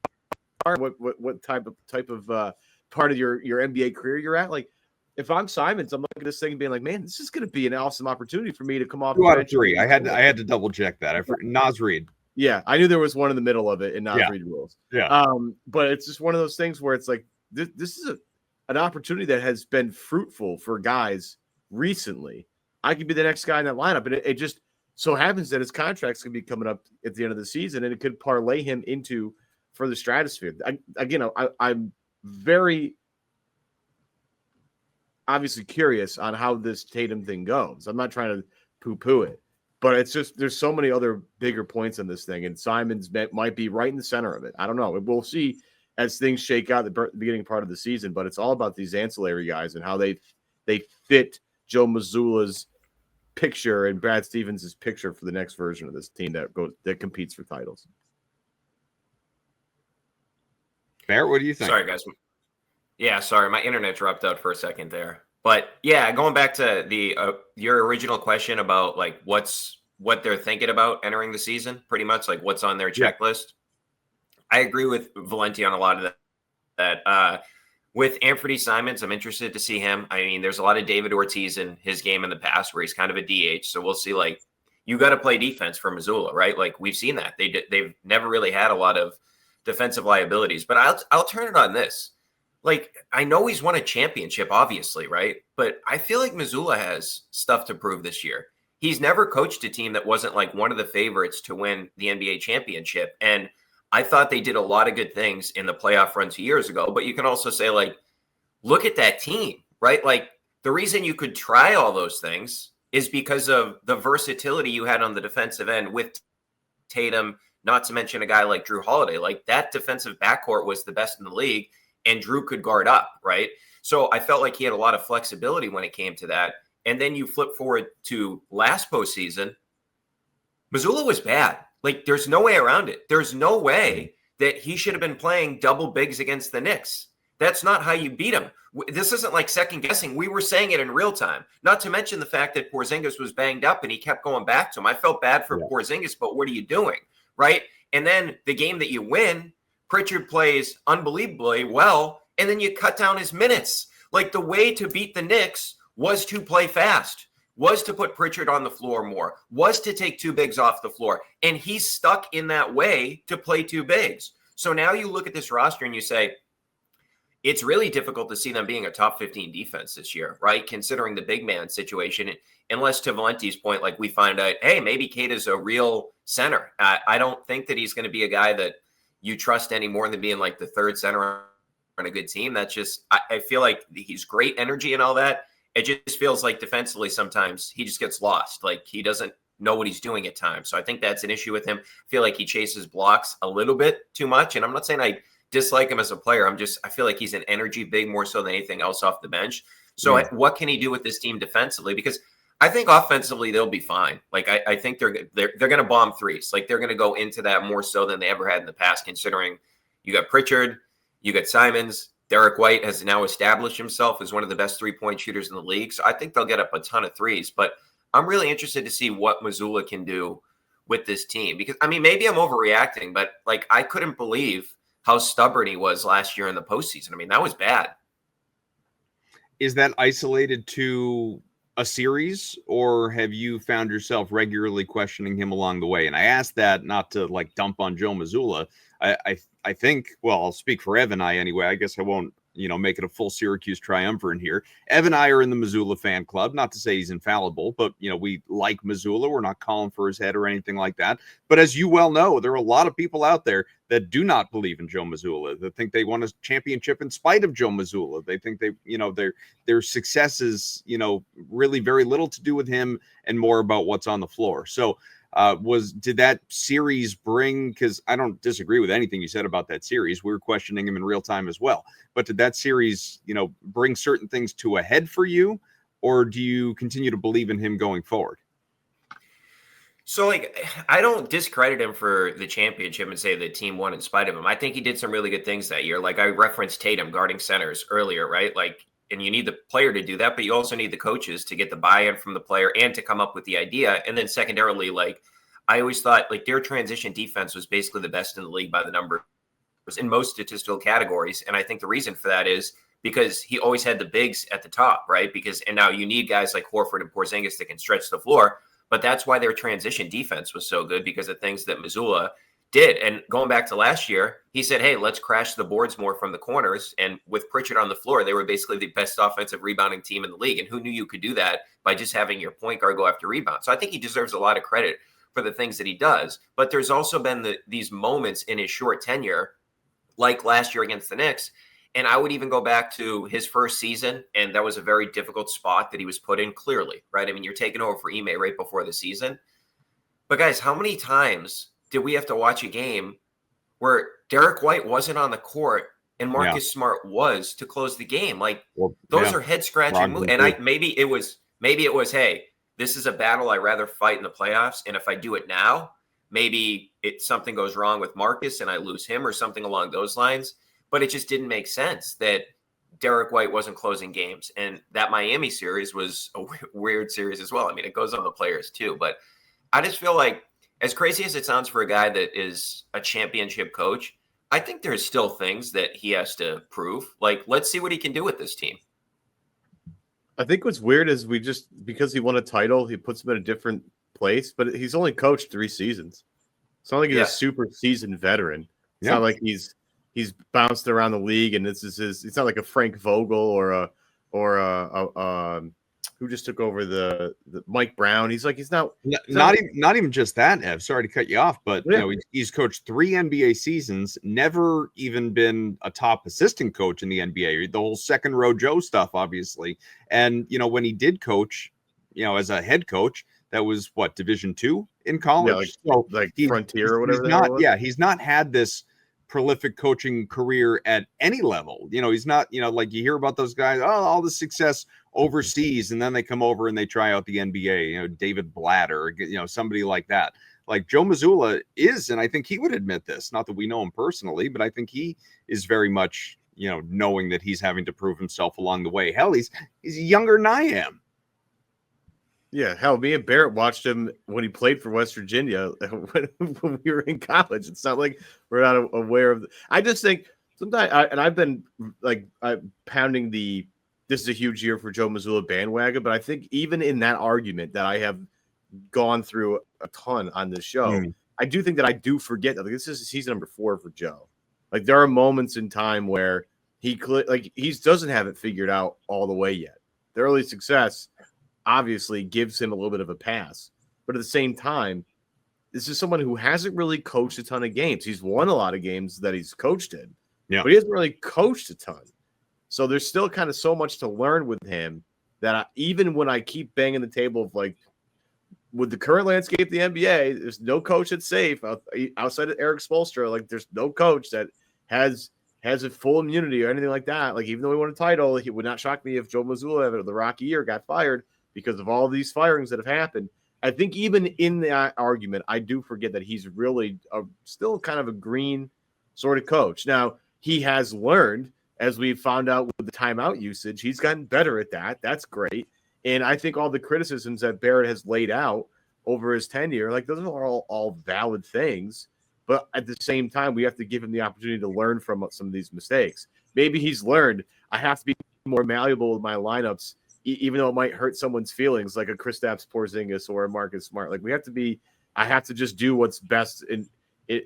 are, what type of part of your NBA career you're at. Like, if I'm Simons, I'm looking at this thing and being like, man, this is going to be an awesome opportunity for me to come off. 2 out of 3. I had to double check that. Naz Reid. Yeah, I knew there was one in the middle of it in Naz Reid rules. Yeah. But it's just one of those things where it's like this is an opportunity that has been fruitful for guys recently. I could be the next guy in that lineup, and it just so happens that his contract's going to be coming up at the end of the season, and it could parlay him into further stratosphere. I'm very obviously curious on how this Tatum thing goes. I'm not trying to poo-poo it, but it's just there's so many other bigger points in this thing, and Simons might be right in the center of it. I don't know. We'll see as things shake out at the beginning part of the season, but it's all about these ancillary guys and how they fit Joe Mazzulla's picture and Brad Stevens' picture for the next version of this team that competes for titles. Barrett, what do you think? Sorry, guys. Yeah, sorry, my internet dropped out for a second there. But yeah, going back to the your original question about like what they're thinking about entering the season, pretty much like what's on their checklist. I agree with Valenti on a lot of that. With Anthony Simons, I'm interested to see him. I mean, there's a lot of David Ortiz in his game in the past where he's kind of a DH. So we'll see. Like, you got to play defense for Mazzulla, right? Like, we've seen that they've never really had a lot of defensive liabilities. But I'll turn it on this. Like, I know he's won a championship, obviously, right? But I feel like Mazzulla has stuff to prove this year. He's never coached a team that wasn't like one of the favorites to win the NBA championship. And I thought they did a lot of good things in the playoff run 2 years ago. But you can also say, like, look at that team, right? Like, the reason you could try all those things is because of the versatility you had on the defensive end with Tatum, not to mention a guy like Drew Holiday. Like, that defensive backcourt was the best in the league. And Drew could guard up, right? So I felt like he had a lot of flexibility when it came to that. And then you flip forward to last postseason, Mazzulla was bad. Like, there's no way around it. There's no way that he should have been playing double bigs against the Knicks. That's not how you beat him. This isn't like second guessing. We were saying it in real time. Not to mention the fact that Porzingis was banged up and he kept going back to him. I felt bad for Porzingis, but what are you doing, right? And then the game that you win, Pritchard plays unbelievably well, and then you cut down his minutes. Like, the way to beat the Knicks was to play fast, was to put Pritchard on the floor more, was to take two bigs off the floor. And he's stuck in that way to play two bigs. So now you look at this roster and you say, it's really difficult to see them being a top 15 defense this year, right? Considering the big man situation, unless to Valenti's point, like we find out, hey, maybe Kate is a real center. I don't think that he's going to be a guy that you trust any more than being like the third center on a good team. That's just, I feel like he's great energy and all that. It just feels like defensively sometimes he just gets lost. Like, he doesn't know what he's doing at times. So I think that's an issue with him. I feel like he chases blocks a little bit too much. And I'm not saying I dislike him as a player. I feel like he's an energy big more so than anything else off the bench. So what can he do with this team defensively? Because I think offensively they'll be fine. Like, I think they're going to bomb threes. Like, they're going to go into that more so than they ever had in the past, considering you got Pritchard, you got Simons, Derek White has now established himself as one of the best three-point shooters in the league. So I think they'll get up a ton of threes. But I'm really interested to see what Mazzulla can do with this team. Because, I mean, maybe I'm overreacting, but, like, I couldn't believe how stubborn he was last year in the postseason. I mean, that was bad. Is that isolated to a series, or have you found yourself regularly questioning him along the way? And I asked that not to like dump on Joe Mazzulla. I think, well, I'll speak for Evan. I guess I won't make it a full Syracuse triumvirate here. Ev and I are in the Mazzulla fan club. Not to say he's infallible, but we like Mazzulla. We're not calling for his head or anything like that. But as you well know, there are a lot of people out there that do not believe in Joe Mazzulla, that think they won a championship in spite of Joe Mazzulla. They think their success is, really very little to do with him and more about what's on the floor. So did that series bring, because I don't disagree with anything you said about that series. We were questioning him in real time as well. But did that series, bring certain things to a head for you, or do you continue to believe in him going forward? So, I don't discredit him for the championship and say the team won in spite of him. I think he did some really good things that year. Like I referenced Tatum guarding centers earlier, right? And you need the player to do that, but you also need the coaches to get the buy-in from the player and to come up with the idea. And then secondarily, I always thought their transition defense was basically the best in the league by the numbers in most statistical categories. And I think the reason for that is because he always had the bigs at the top, right? And now you need guys like Horford and Porzingis that can stretch the floor, but that's why their transition defense was so good, because of things that Mazzulla did. And going back to last year, he said, hey, let's crash the boards more from the corners. And with Pritchard on the floor, they were basically the best offensive rebounding team in the league. And who knew you could do that by just having your point guard go after rebound? So I think he deserves a lot of credit for the things that he does. But there's also been these moments in his short tenure, like last year against the Knicks. And I would even go back to his first season, and that was a very difficult spot that he was put in, clearly, right? I mean, you're taking over for Ime right before the season. But guys, how many times did we have to watch a game where Derek White wasn't on the court and Marcus Smart was to close the game? Those are head scratching moves. And maybe it was, hey, this is a battle I'd rather fight in the playoffs. And if I do it now, maybe something goes wrong with Marcus and I lose him or something along those lines. But it just didn't make sense that Derek White wasn't closing games. And that Miami series was a weird series as well. I mean, it goes on the players too. But I just feel like, as crazy as it sounds for a guy that is a championship coach, I think there's still things that he has to prove. Let's see what he can do with this team. I think what's weird is because he won a title, he puts him in a different place, but he's only coached 3 seasons. It's not like he's a super seasoned veteran. It's not like he's bounced around the league and this is it's not like a Frank Vogel or a who just took over the Mike Brown. He's not even just that, Ev. Sorry to cut you off, but he's coached 3 NBA seasons, never even been a top assistant coach in the NBA. The whole second row Joe stuff, obviously. And when he did coach, as a head coach, that was Division II in college. Frontier or whatever. He's not had this prolific coaching career at any level. He's not, like you hear about those guys, all the success overseas, and then they come over and they try out the NBA, David Blatt or, somebody like that. Like Joe Mazzulla is, and I think he would admit this, not that we know him personally, but I think he is very much, knowing that he's having to prove himself along the way. Hell, he's younger than I am. Yeah, hell, me and Barrett watched him when he played for West Virginia when we were in college. It's not like we're not aware of. I just think sometimes, I've been pounding this is a huge year for Joe Mazzulla bandwagon, but I think even in that argument that I have gone through a ton on this show, I do think that I do forget that this is season number 4 for Joe. There are moments in time where he doesn't have it figured out all the way yet. The early success obviously gives him a little bit of a pass, but at the same time, this is someone who hasn't really coached a ton of games. He's won a lot of games that he's coached in, but he hasn't really coached a ton. So there's still kind of so much to learn with him that even when I keep banging the table of with the current landscape of the NBA, there's no coach that's safe outside of Eric Spoelstra. There's no coach that has a full immunity or anything like that. Even though he won a title, it would not shock me if Joe Mazzulla, the Rocky year, got fired because of all these firings that have happened. I think even in that argument, I do forget that he's really still kind of a green sort of coach. Now, he has learned, as we found out with the timeout usage, he's gotten better at that. That's great. And I think all the criticisms that Barrett has laid out over his tenure, those are all valid things. But at the same time, we have to give him the opportunity to learn from some of these mistakes. Maybe he's learned I have to be more malleable with my lineups, even though it might hurt someone's feelings, like a Kristaps Porzingis or a Marcus Smart. I have to just do what's best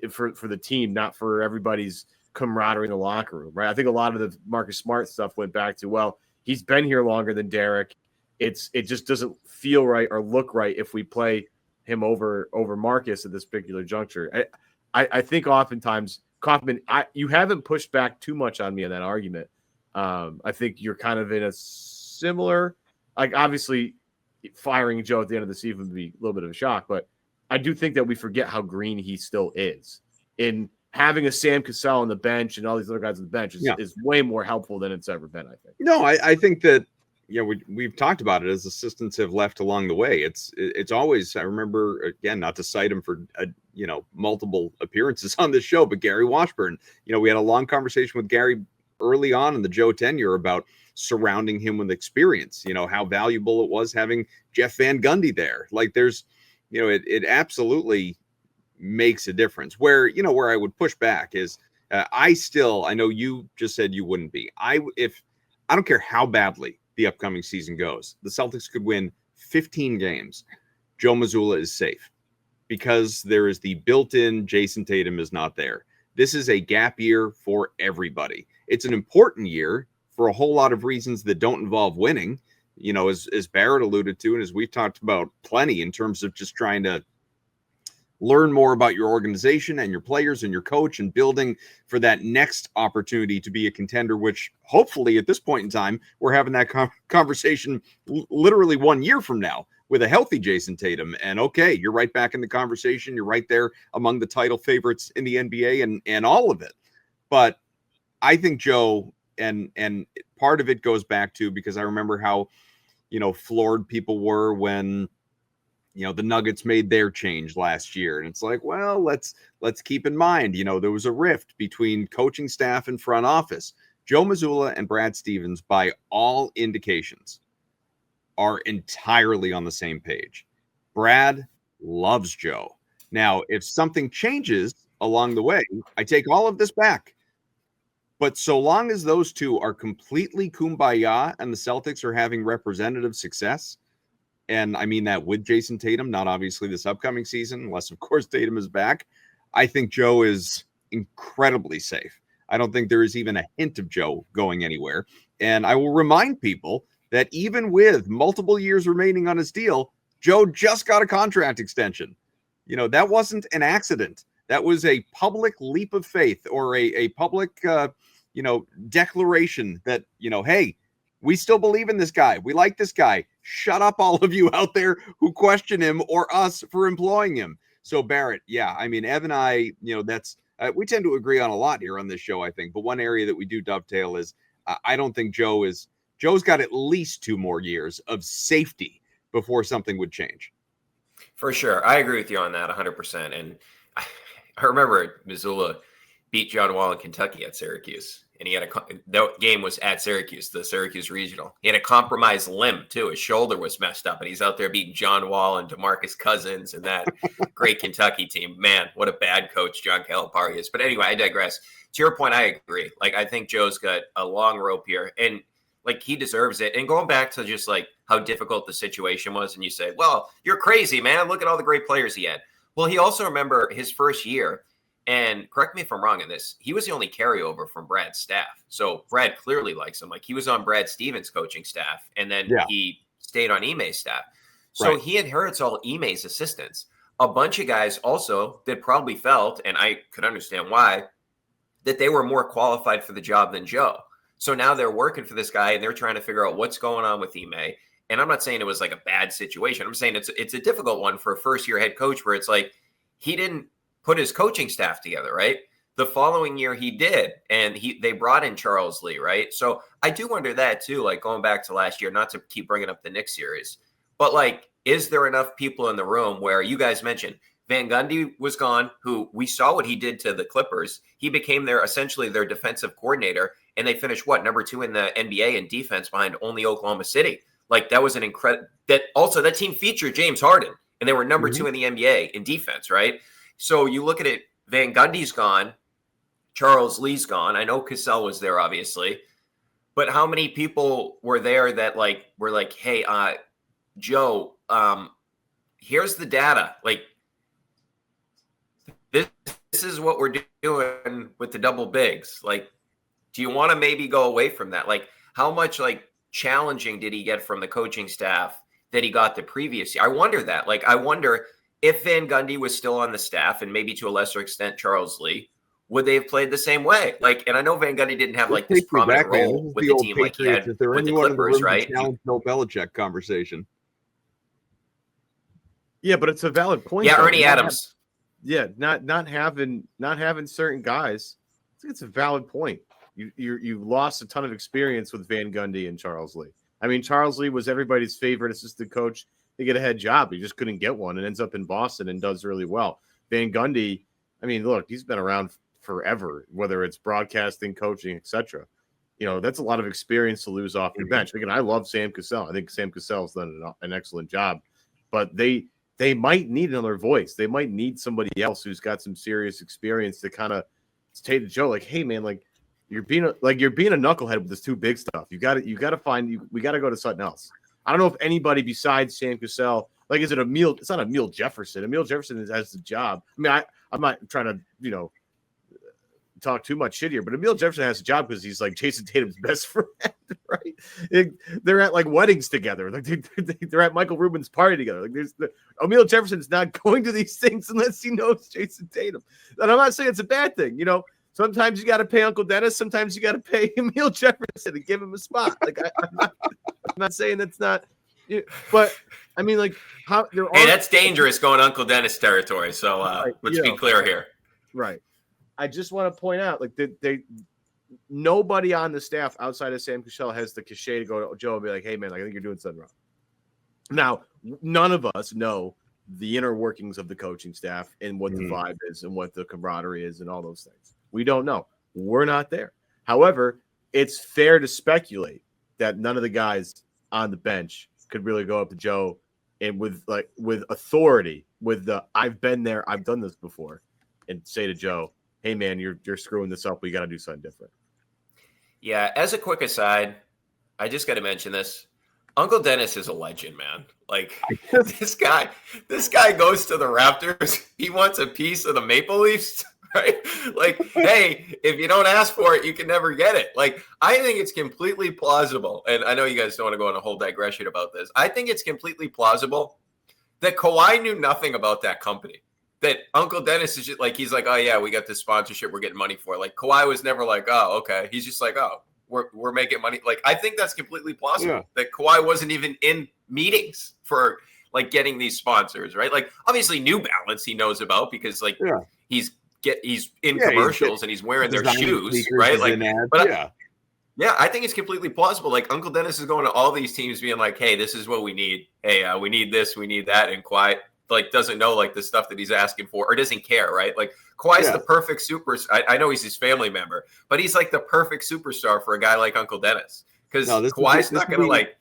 for the team, not for everybody's camaraderie in the locker room, right? I think a lot of the Marcus Smart stuff went back to, well, he's been here longer than Derek. It just doesn't feel right or look right if we play him over Marcus at this particular juncture. I think oftentimes Kaufman, you haven't pushed back too much on me on that argument. I think you're kind of in a similar, like obviously firing Joe at the end of the season would be a little bit of a shock, but I do think that we forget how green he still is. In having a Sam Cassell on the bench and all these other guys on the bench is way more helpful than it's ever been, I think. No, I think that, we've talked about it as assistants have left along the way. It's always, I remember, again, not to cite him for, multiple appearances on this show, but Gary Washburn, we had a long conversation with Gary early on in the Joe tenure about surrounding him with experience, how valuable it was having Jeff Van Gundy there. Like there's, it absolutely makes a difference. Where I would push back is I know you just said you wouldn't be. I don't care how badly the upcoming season goes, the Celtics could win 15 games. Joe Mazzulla is safe because there is the built-in Jayson Tatum is not there. This is a gap year for everybody. It's an important year for a whole lot of reasons that don't involve winning, as Barrett alluded to, and as we've talked about plenty in terms of just trying to learn more about your organization and your players and your coach and building for that next opportunity to be a contender, which hopefully at this point in time, we're having that conversation literally 1 year from now with a healthy Jayson Tatum. And okay, you're right back in the conversation. You're right there among the title favorites in the NBA and all of it. But I think Joe, and part of it goes back to, because I remember how, floored people were when, the Nuggets made their change last year. And it's like, well, let's keep in mind, there was a rift between coaching staff and front office. Joe Mazzulla and Brad Stevens, by all indications, are entirely on the same page. Brad loves Joe. Now, if something changes along the way, I take all of this back. But so long as those two are completely kumbaya and the Celtics are having representative success, and I mean that with Jayson Tatum, not obviously this upcoming season, unless, of course, Tatum is back, I think Joe is incredibly safe. I don't think there is even a hint of Joe going anywhere. And I will remind people that even with multiple years remaining on his deal, Joe just got a contract extension. That wasn't an accident. That was a public leap of faith or a public, declaration that, hey, we still believe in this guy. We like this guy. Shut up, all of you out there who question him or us for employing him. So Barrett, Ev and I, that's we tend to agree on a lot here on this show, I think. But one area that we do dovetail is I don't think Joe's got at least 2 more years of safety before something would change. For sure. I agree with you on that 100%. And I remember Mazzulla beat John Wall in Kentucky at Syracuse. And he had that game was at Syracuse, the Syracuse Regional. He had a compromised limb, too. His shoulder was messed up, and he's out there beating John Wall and DeMarcus Cousins and that great Kentucky team. Man, what a bad coach John Calipari is. But anyway, I digress. To your point, I agree. I think Joe's got a long rope here, and, he deserves it. And going back to just, how difficult the situation was, and you say, well, you're crazy, man. Look at all the great players he had. Well, he also remember his first year. And correct me if I'm wrong in this, he was the only carryover from Brad's staff. So Brad clearly likes him. He was on Brad Stevens' coaching staff, and then he stayed on Ime's staff. So he inherits all Ime's assistants. A bunch of guys also that probably felt, and I could understand why, that they were more qualified for the job than Joe. So now they're working for this guy, and they're trying to figure out what's going on with Ime. And I'm not saying it was a bad situation. I'm saying it's a difficult one for a first-year head coach where it's he didn't put his coaching staff together, right? The following year he did, and they brought in Charles Lee, right? So I do wonder that too, going back to last year, not to keep bringing up the Knicks series, but is there enough people in the room where you guys mentioned Van Gundy was gone, who we saw what he did to the Clippers. He became essentially their defensive coordinator, and they finished number 2 in the NBA in defense behind only Oklahoma City. That was an incredible, that team featured James Harden, and they were number 2 in the NBA in defense, right? So you look at it, Van Gundy's gone, Charles Lee's gone. I know Cassell was there, obviously. But how many people were there that were hey, Joe, here's the data. This is what we're doing with the double bigs. Like, do you want to maybe go away from that? Like, how much like challenging did he get from the coaching staff that he got the previous year? I wonder that. Like, I wonder if Van Gundy was still on the staff and maybe to a lesser extent Charles Lee, would they have played the same way? Like, and I know Van Gundy didn't have like this prominent role with the team like he had with the Clippers, right? Bill Belichick conversation. Yeah, but it's a valid point. Yeah, Ernie Adams. Not having certain guys. I think it's a valid point. You lost a ton of experience with Van Gundy and Charles Lee. I mean, Charles Lee was everybody's favorite assistant coach to get a head job. He just couldn't get one and ends up in Boston and does really well. Van Gundy, I mean, look, he's been around forever, whether it's broadcasting, coaching, etc. You know, that's a lot of experience to lose off your bench. Again, I love Sam Cassell. I think Sam Cassell's done an excellent job, but they might need another voice. They might need somebody else who's got some serious experience to kind of say to Joe, like, hey man, like you're being a knucklehead with this too big stuff. We got to go to something else. I don't know if anybody besides Sam Cassell, like, is it Emile? It's not Emile Jefferson. Emile Jefferson has the job. I mean, I'm not trying to, talk too much shit here, but Emile Jefferson has a job because he's like Jayson Tatum's best friend, right? They're at like weddings together. Like they're at Michael Rubin's party together. Like Emile Jefferson's not going to these things unless he knows Jayson Tatum. And I'm not saying it's a bad thing. Sometimes you got to pay Uncle Dennis. Sometimes you got to pay Emile Jefferson and give him a spot. Like I'm not saying that's not, but I mean, like how there are. Hey, that's dangerous going Uncle Dennis territory. So let's be clear here. Right. I just want to point out, like, nobody on the staff outside of Sam Cassell has the cachet to go to Joe and be like, hey, man, I think you're doing something wrong. Now, none of us know the inner workings of the coaching staff and what the vibe is and what the camaraderie is and all those things. We don't know. We're not there. However, it's fair to speculate that none of the guys on the bench could really go up to Joe and with authority, with the I've been there, I've done this before, and say to Joe, hey, man, you're screwing this up. We got to do something different. Yeah, as a quick aside, I just got to mention this. Uncle Dennis is a legend, man. Like, this guy goes to the Raptors. He wants a piece of the Maple Leafs, right? Like, hey, if you don't ask for it, you can never get it. Like, I think it's completely plausible, and I know you guys don't want to go on a whole digression about this. I think it's completely plausible that Kawhi knew nothing about that company. That Uncle Dennis is just like, he's like, oh yeah, we got this sponsorship we're getting money for. Like Kawhi was never like, oh, okay. He's just like, oh, we're making money. Like, I think that's completely plausible that Kawhi wasn't even in meetings for like getting these sponsors, right? Like obviously New Balance he knows about because like he's in commercials and he's wearing their shoes, right? Like, but I think it's completely plausible. Like Uncle Dennis is going to all these teams being like, hey, this is what we need. Hey, we need this, we need that. And Kawhi like doesn't know like the stuff that he's asking for or doesn't care, right? Like Kawhi's the perfect I know he's his family member, but he's like the perfect superstar for a guy like Uncle Dennis because Kawhi's not going to like,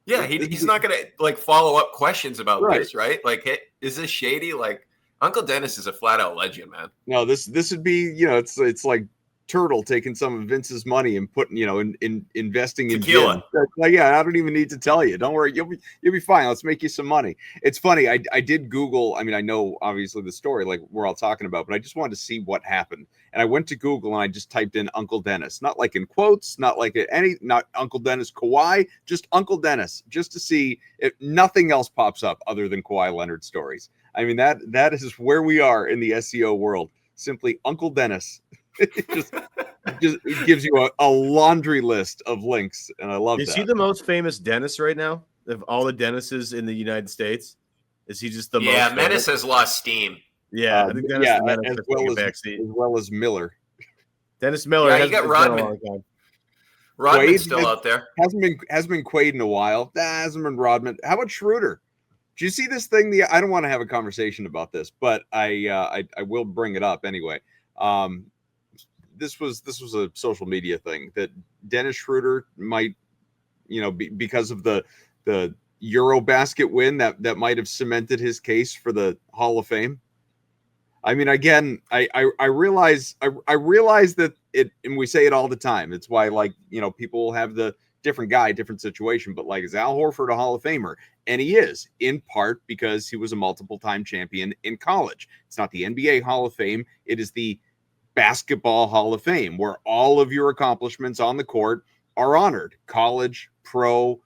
he's not going to like follow up questions about this, right? Like, hey, is this shady? Like Uncle Dennis is a flat out legend, man. No, this would be, it's like Turtle taking some of Vince's money and putting, in investing in tequila. Like, I don't even need to tell you. Don't worry, you'll be fine. Let's make you some money. It's funny. I did Google. I mean, I know obviously the story like we're all talking about, but I just wanted to see what happened. And I went to Google and I just typed in Uncle Dennis, not like in quotes, not like not Uncle Dennis Kawhi, just Uncle Dennis, just to see if nothing else pops up other than Kawhi Leonard stories. I mean, that is where we are in the SEO world. Simply Uncle Dennis. It just gives you a laundry list of links, and I love that. Is he the most famous dentist right now of all the dentists in the United States? Is he just the most? Yeah, Menace has lost steam. Yeah, I think Dennis as well as Miller. Dennis Miller. Yeah, you got Rodman. Rodman's still out there. Hasn't been Quaid in a while. Hasn't been Rodman. How about Schroeder? Do you see this thing? I don't want to have a conversation about this, but I will bring it up anyway. This was a social media thing that Dennis Schroeder might, because of the Eurobasket win that might have cemented his case for the Hall of Fame. I mean, again, I realize that it, and we say it all the time. It's why, like, people will have the different guy, different situation. But like, is Al Horford a Hall of Famer? And he is, in part because he was a multiple-time champion in college. It's not the NBA Hall of Fame. It is the Basketball Hall of Fame, where all of your accomplishments on the court are honored. College, pro,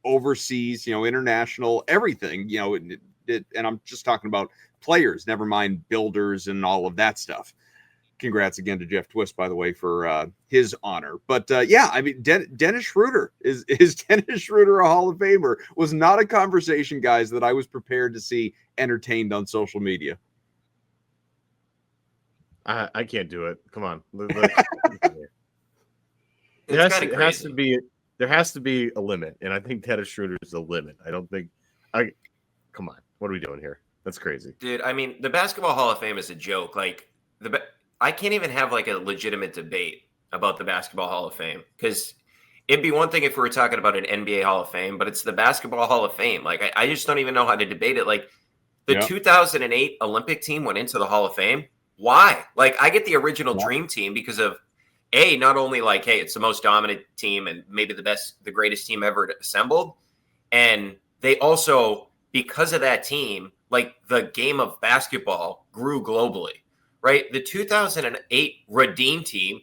overseas, international, everything, and I'm just talking about players, never mind builders and all of that stuff. Congrats again to Jeff Twist, by the way, for his honor. But Dennis Schroeder is Dennis Schroeder a Hall of Famer? Was not a conversation, guys, that I was prepared to see entertained on social media. I can't do it. Come on. There has to be a limit, and I think Dennis Schroeder is the limit. Come on. What are we doing here? That's crazy. Dude, I mean, the Basketball Hall of Fame is a joke. Like, I can't even have like a legitimate debate about the Basketball Hall of Fame, because it'd be one thing if we were talking about an NBA Hall of Fame, but it's the Basketball Hall of Fame. Like, I just don't even know how to debate it. Like, the 2008 Olympic team went into the Hall of Fame. Why? Like, I get the original Dream Team because of not only like, hey, it's the most dominant team and maybe the greatest team ever assembled. And they also, because of that team, like, the game of basketball grew globally, right? The 2008 Redeem team,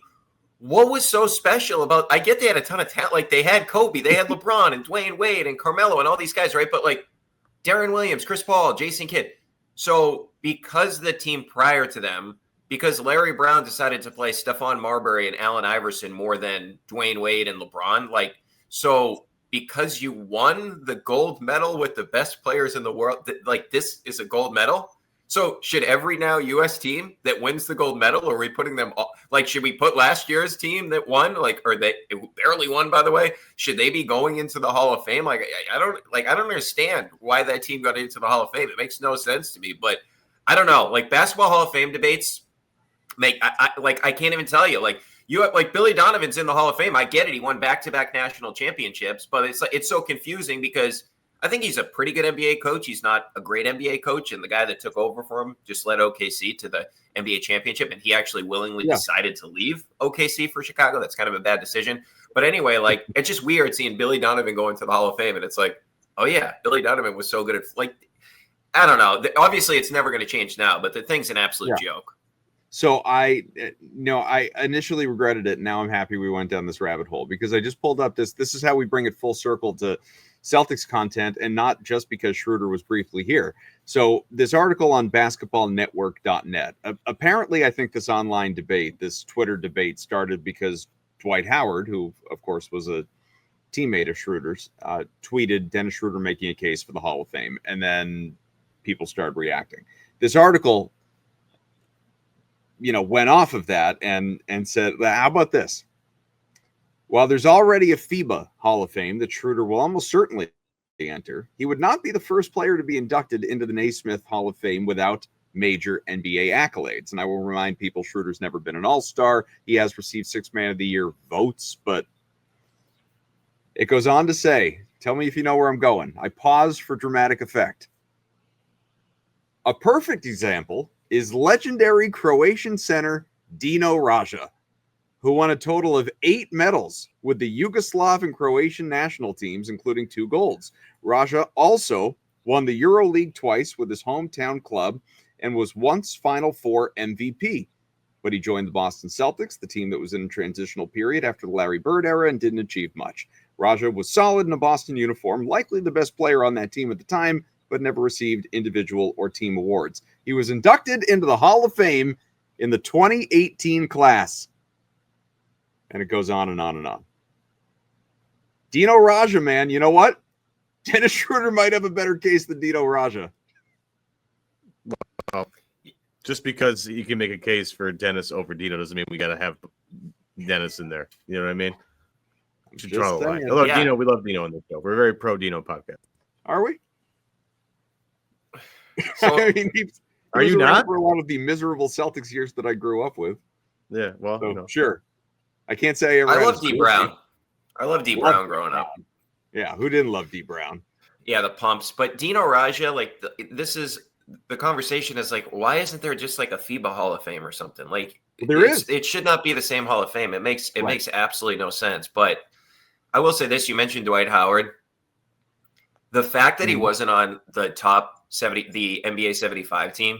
what was so special about, I get they had a ton of talent. Like, they had Kobe, they had LeBron and Dwayne Wade and Carmelo and all these guys, right? But like Darren Williams, Chris Paul, Jason Kidd. So because the team prior to them, because Larry Brown decided to play Stephon Marbury and Allen Iverson more than Dwayne Wade and LeBron, like, so because you won the gold medal with the best players in the world, like, this is a gold medal. So should every now U.S. team that wins the gold medal, or are we putting them all, like, should we put last year's team that won, like, or they barely won, by the way, should they be going into the Hall of Fame? Like, I don't understand why that team got into the Hall of Fame. It makes no sense to me, but I don't know. Like, Basketball Hall of Fame debates I can't even tell you. Like, you have, like, Billy Donovan's in the Hall of Fame. I get it. He won back-to-back national championships, but it's so confusing because I think he's a pretty good NBA coach. He's not a great NBA coach, and the guy that took over for him just led OKC to the NBA championship, and he actually willingly decided to leave OKC for Chicago. That's kind of a bad decision. But anyway, like, it's just weird seeing Billy Donovan go into the Hall of Fame, and it's like, oh yeah, Billy Donovan was so good at, like, I don't know. Obviously, it's never going to change now, but the thing's an absolute joke. So I initially regretted it. Now I'm happy we went down this rabbit hole, because I just pulled up this. This is how we bring it full circle to Celtics content, and not just because Schroeder was briefly here. So this article on basketballnetwork.net, apparently I think this online debate, this Twitter debate, started because Dwight Howard, who of course was a teammate of Schroeder's, tweeted Dennis Schroeder making a case for the Hall of Fame, and then people started reacting. This article, went off of that and said, how about this? While there's already a FIBA Hall of Fame that Schroeder will almost certainly enter, he would not be the first player to be inducted into the Naismith Hall of Fame without major NBA accolades. And I will remind people, Schroeder's never been an all-star. He has received 6th Man of the Year votes, but it goes on to say, tell me if you know where I'm going. I pause for dramatic effect. A perfect example is legendary Croatian center Dino Raja, who won a total of 8 medals with the Yugoslav and Croatian national teams, including 2 golds. Raja also won the EuroLeague twice with his hometown club and was once Final Four MVP. But he joined the Boston Celtics, the team that was in a transitional period after the Larry Bird era, and didn't achieve much. Raja was solid in a Boston uniform, likely the best player on that team at the time, but never received individual or team awards. He was inducted into the Hall of Fame in the 2018 class. And it goes on and on and on. Dino Raja, man, you know what? Dennis Schroeder might have a better case than Dino Raja. Well, just because you can make a case for Dennis over Dino doesn't mean we got to have Dennis in there. You know what I mean? We should draw the line. Dino, we love Dino on this show. We're a very pro Dino podcast. Are we? So, I mean, are you not? For a lot of the miserable Celtics years that I grew up with. Yeah, well, so, sure. I can't say I love D Brown. I love D Brown growing up. Yeah, who didn't love D Brown? Yeah, the pumps. But Dino Raja, like, this is the conversation is like, why isn't there just like a FIBA Hall of Fame or something? Like, there is. It should not be the same Hall of Fame. It makes absolutely no sense. But I will say this. You mentioned Dwight Howard. The fact that he wasn't on the top 70, the NBA 75 team,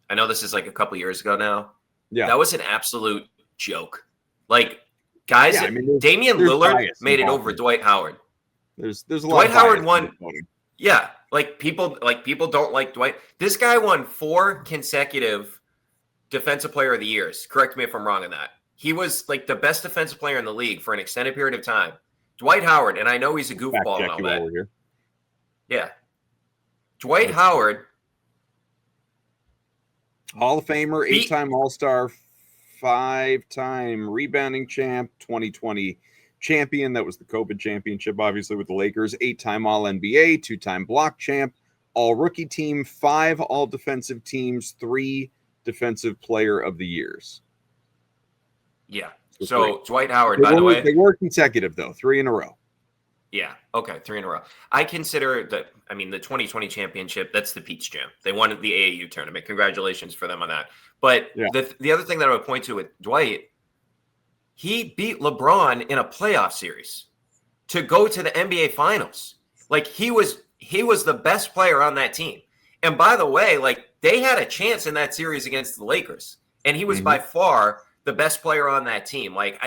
I know this is like a couple years ago now. Yeah. That was an absolute joke. Like, guys, Damian Lillard made it over Dwight Howard. There's a lot Dwight Howard won. Yeah. Like people don't like Dwight. This guy won 4 consecutive defensive player of the years. Correct me if I'm wrong on that. He was like the best defensive player in the league for an extended period of time. Dwight Howard, and I know he's a goofball and all that. Yeah. Dwight Howard. Hall of Famer, 8-time All-Star, 5-time rebounding champ, 2020 champion. That was the COVID championship, obviously, with the Lakers. 8-time All-NBA, 2-time block champ, All-Rookie team, 5 All-Defensive teams, 3 Defensive Player of the Years. Yeah. So Dwight Howard, by the way. They were consecutive, though, 3 in a row. Yeah. Okay. 3 in a row. I consider the 2020 championship, that's the Peach Jam. They won the AAU tournament. Congratulations for them on that. But the other thing that I would point to with Dwight, he beat LeBron in a playoff series to go to the NBA Finals. Like, he was the best player on that team. And by the way, like, they had a chance in that series against the Lakers, and he was by far the best player on that team. Like,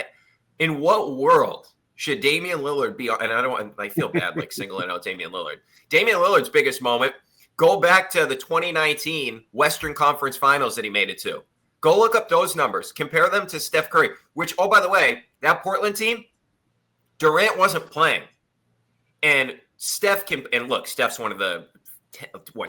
in what world should Damian Lillard be on? And I feel bad like singling out Damian Lillard. Damian Lillard's biggest moment, go back to the 2019 Western Conference Finals that he made it to. Go look up those numbers. Compare them to Steph Curry, which, oh, by the way, that Portland team, Durant wasn't playing. And Steph Steph's one of the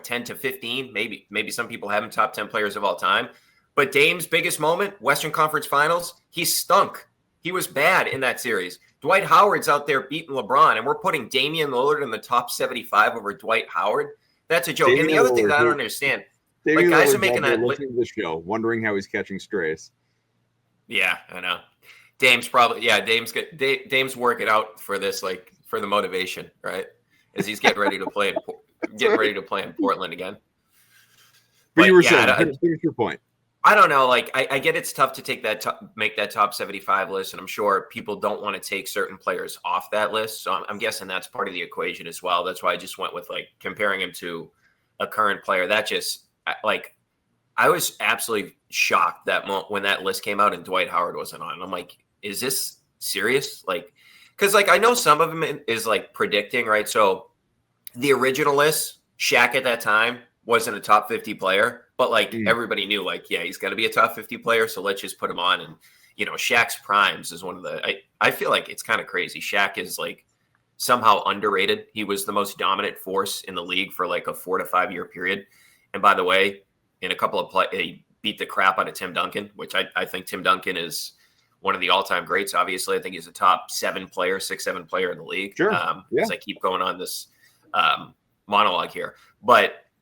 10 to 15, maybe some people have him top 10 players of all time. But Dame's biggest moment, Western Conference Finals, he stunk. He was bad in that series. Dwight Howard's out there beating LeBron, and we're putting Damian Lillard in the top 75 over Dwight Howard. That's a joke. And the other thing that I don't understand, like, guys are making that listening to the show, wondering how he's catching strays. Yeah, I know. Dame's Dame's working out for this, like, for the motivation, right? As he's getting ready to play in Portland again. But you were saying, here's your point. I don't know. Like, I get it's tough to make that top 75 list, and I'm sure people don't want to take certain players off that list. So I'm guessing that's part of the equation as well. That's why I just went with, like, comparing him to a current player. That just, like, I was absolutely shocked that when that list came out and Dwight Howard wasn't on. I'm like, is this serious? Like, because, like, I know some of them is like predicting, right? So the original list, Shaq at that time wasn't a top 50 player. But, like, everybody knew, like, yeah, he's going to be a top 50 player, so let's just put him on. And, you know, Shaq's primes is one of the – I feel like it's kind of crazy. Shaq is, like, somehow underrated. He was the most dominant force in the league for, like, a 4 to 5 year period. And, by the way, in a couple of he beat the crap out of Tim Duncan, which I think Tim Duncan is one of the all-time greats, obviously. I think he's a top 7 player, 6-7 player in the league. Sure. As I keep going on this monologue here. But –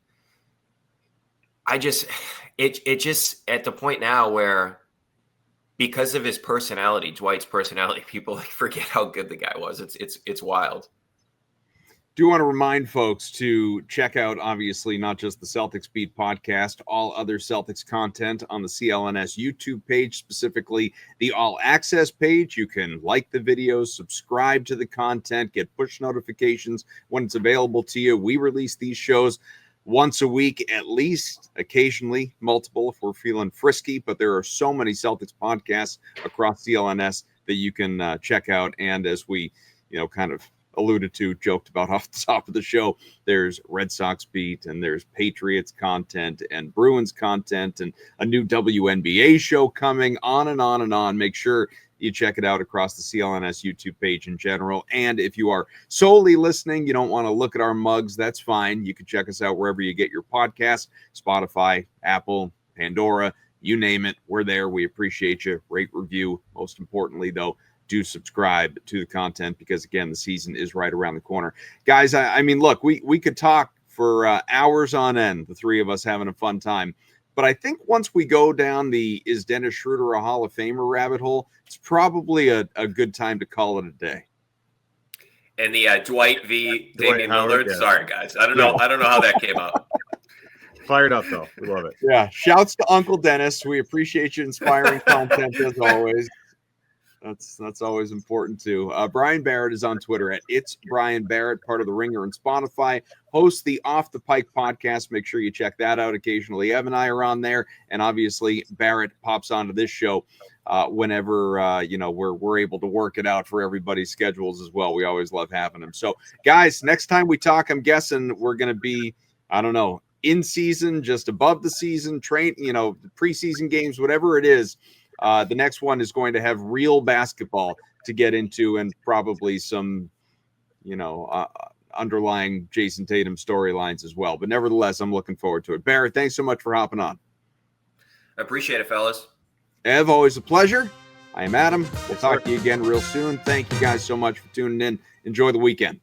it just at the point now where, because of his personality, Dwight's personality, people, like, forget how good the guy was. It's wild. Do want to remind folks to check out, obviously, not just the Celtics Beat podcast, all other Celtics content on the CLNS YouTube page, specifically the All Access page. You can like the videos, subscribe to the content, get push notifications when it's available to you. We release these shows once a week, at least, occasionally multiple if we're feeling frisky. But there are so many Celtics podcasts across CLNS that you can check out. And as we, kind of alluded to, joked about off the top of the show, there's Red Sox Beat, and there's Patriots content and Bruins content, and a new WNBA show coming, on and on and on. Make sure you check it out across the CLNS YouTube page in general. And if you are solely listening, you don't want to look at our mugs, that's fine. You can check us out wherever you get your podcasts, Spotify, Apple, Pandora, you name it. We're there. We appreciate you. Rate, review. Most importantly, though, do subscribe to the content, because, again, the season is right around the corner. Guys, I mean, look, we could talk for hours on end, the three of us having a fun time. But I think once we go down the is Dennis Schroeder a Hall of Famer rabbit hole, it's probably a good time to call it a day. And the Dwight v. Damian Lillard. Yeah. Sorry, guys. I don't know how that came out. Fired up, though. We love it. Yeah. Shouts to Uncle Dennis. We appreciate you inspiring content as always. That's always important too. Brian Barrett is on Twitter at It's Brian Barrett, part of the Ringer and Spotify. Hosts the Off the Pike podcast. Make sure you check that out. Occasionally, Ev and I are on there, and obviously Barrett pops onto this show whenever we're able to work it out for everybody's schedules as well. We always love having him. So, guys, next time we talk, I'm guessing we're going to be, I don't know, in season, just above the season, preseason games, whatever it is. The next one is going to have real basketball to get into and probably some, underlying Jayson Tatum storylines as well. But nevertheless, I'm looking forward to it. Barrett, thanks so much for hopping on. I appreciate it, fellas. Ev, always a pleasure. I am Adam. We'll talk to you again real soon. Thank you guys so much for tuning in. Enjoy the weekend.